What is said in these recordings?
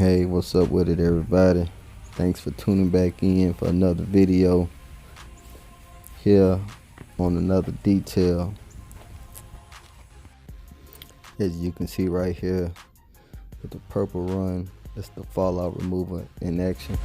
Hey, what's up with it, everybody? Thanks for tuning back in for another video here on another detail. As you can see right here with the purple run, that's the fallout remover in action.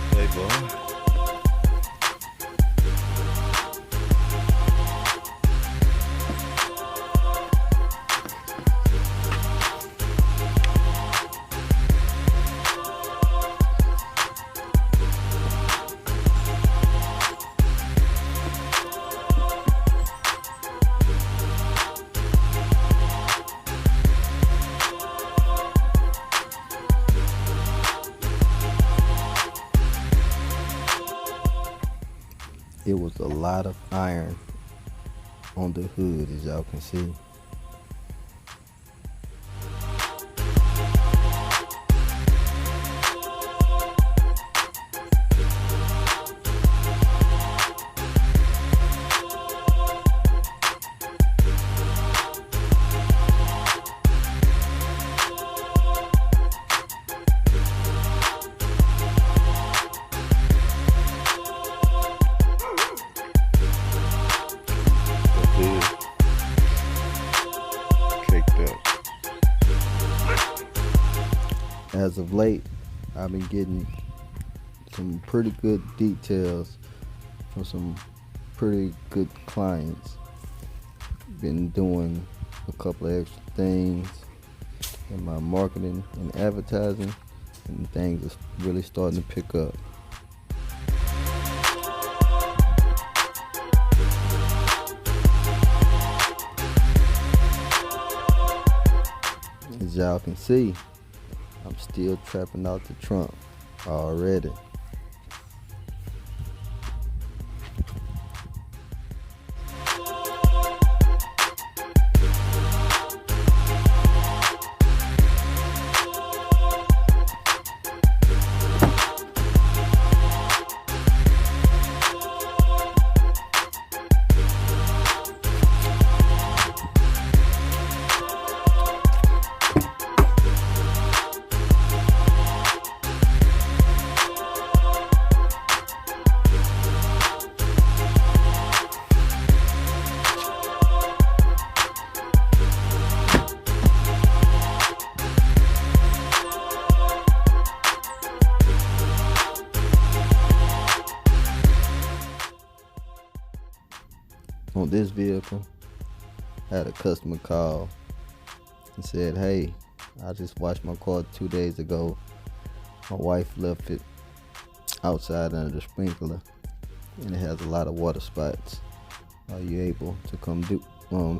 Hey, boy. It was a lot of iron on the hood, as y'all can see. As of late, I've been getting some pretty good details from some pretty good clients. Been doing a couple of extra things in my marketing and advertising, and things are really starting to pick up. As y'all can see, I'm still trapping out the trunk already. On this vehicle, I had a customer call and said, hey, I just washed my car 2 days ago. My wife left it outside under the sprinkler and it has a lot of water spots. Are you able to come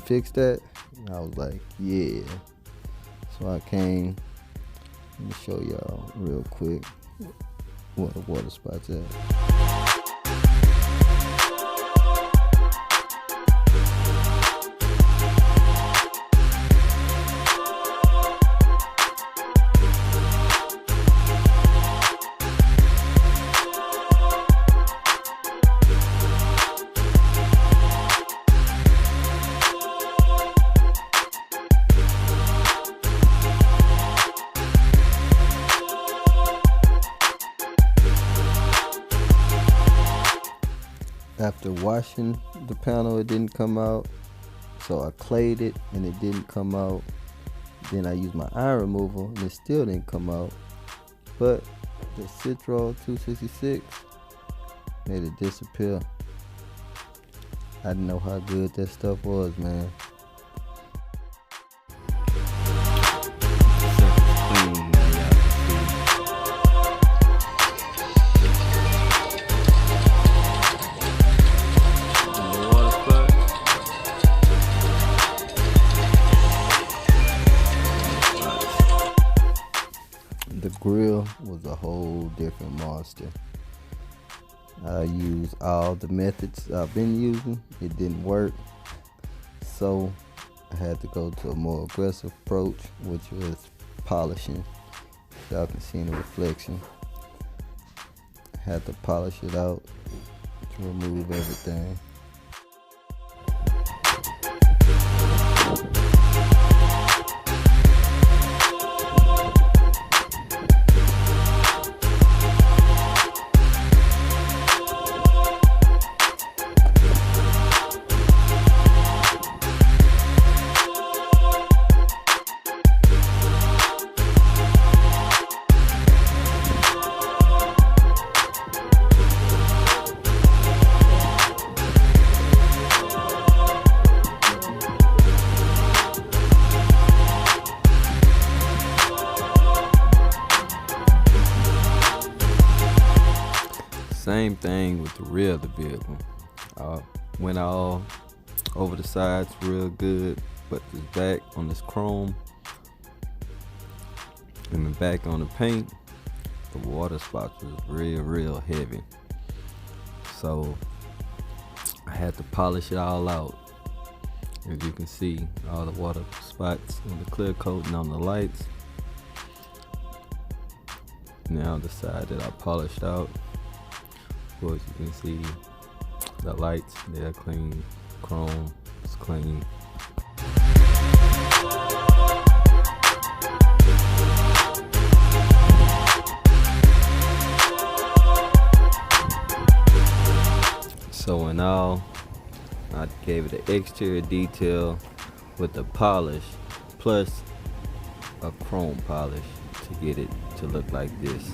fix that? And I was like, yeah. So I came. Let me show y'all real quick where the water spots at. After washing the panel, it didn't come out, so I clayed it and it didn't come out. Then I used my iron removal and it still didn't come out. But the Citro 266 made it disappear. I didn't know how good that stuff was, man. The grill was a whole different monster. I used all the methods I've been using. It didn't work. So I had to go to a more aggressive approach, which was polishing. Y'all can see in the reflection. Had to polish it out to remove everything. Same thing with the rear of the vehicle. Went all over the sides real good, but this back on this chrome and the back on the paint, the water spots was real heavy. So I had to polish it all out. As you can see, all the water spots on the clear coating on the lights. Now the side that I polished out, of course you can see the lights, they're clean, chrome is clean. So in all, I gave it an exterior detail with the polish plus a chrome polish to get it to look like this.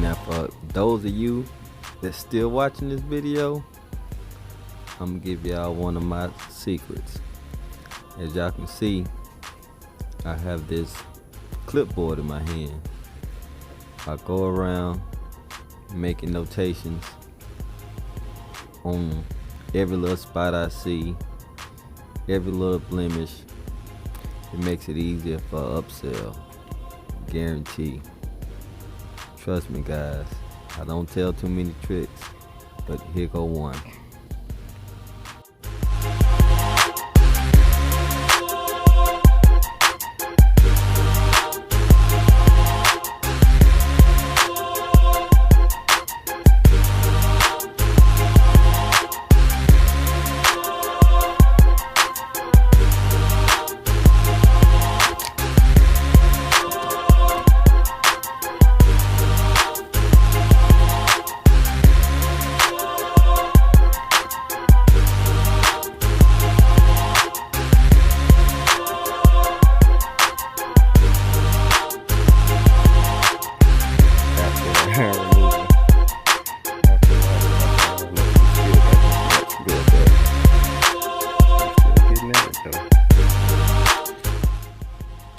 Now for those of you that's still watching this video, I'm gonna give y'all one of my secrets. As y'all can see, I have this clipboard in my hand. I go around making notations on every little spot I see, every little blemish. It makes it easier for upsell, guarantee. Trust me guys, I don't tell too many tricks, but here go one.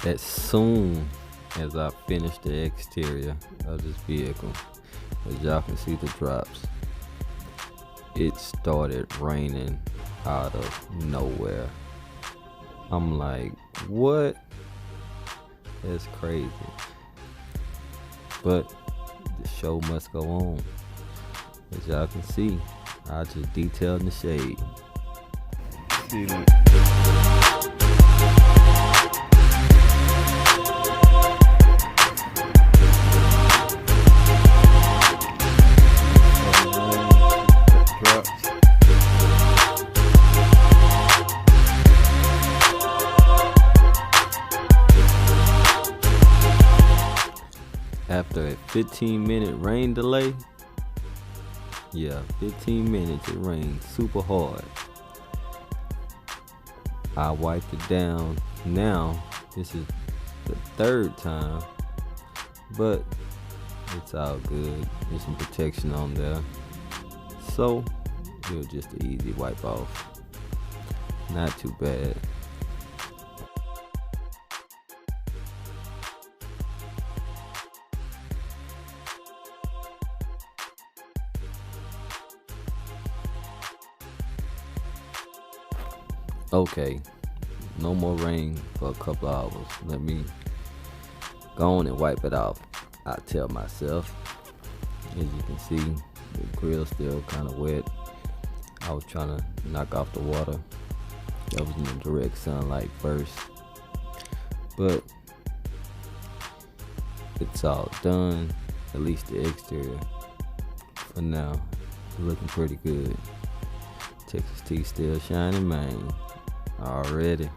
As soon as I finish the exterior of this vehicle, as y'all can see the drops, it started raining out of nowhere. I'm like, what? That's crazy. But the show must go on. As y'all can see, I just detailed in the shade. See that? After a 15-minute rain delay, yeah, 15 minutes, it rained super hard. I wiped it down. Now, this is the third time, but it's all good. There's some protection on there. So, it was just an easy wipe off. Not too bad. Okay, no more rain for a couple hours. Let me go on and wipe it off, I tell myself. As you can see, the grill's still kind of wet. I was trying to knock off the water that was in the direct sunlight first, but it's all done, at least the exterior. For now, looking pretty good. Texas T still shining, man. Already.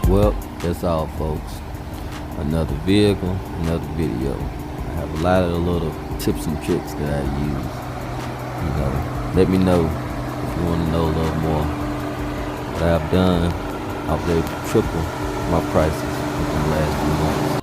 Well, that's all, folks. Another vehicle, another video. I have a lot of little tips and tricks that I use. You know, let me know if you want to know a little more. What I've done, I was able to triple my prices within the last few months.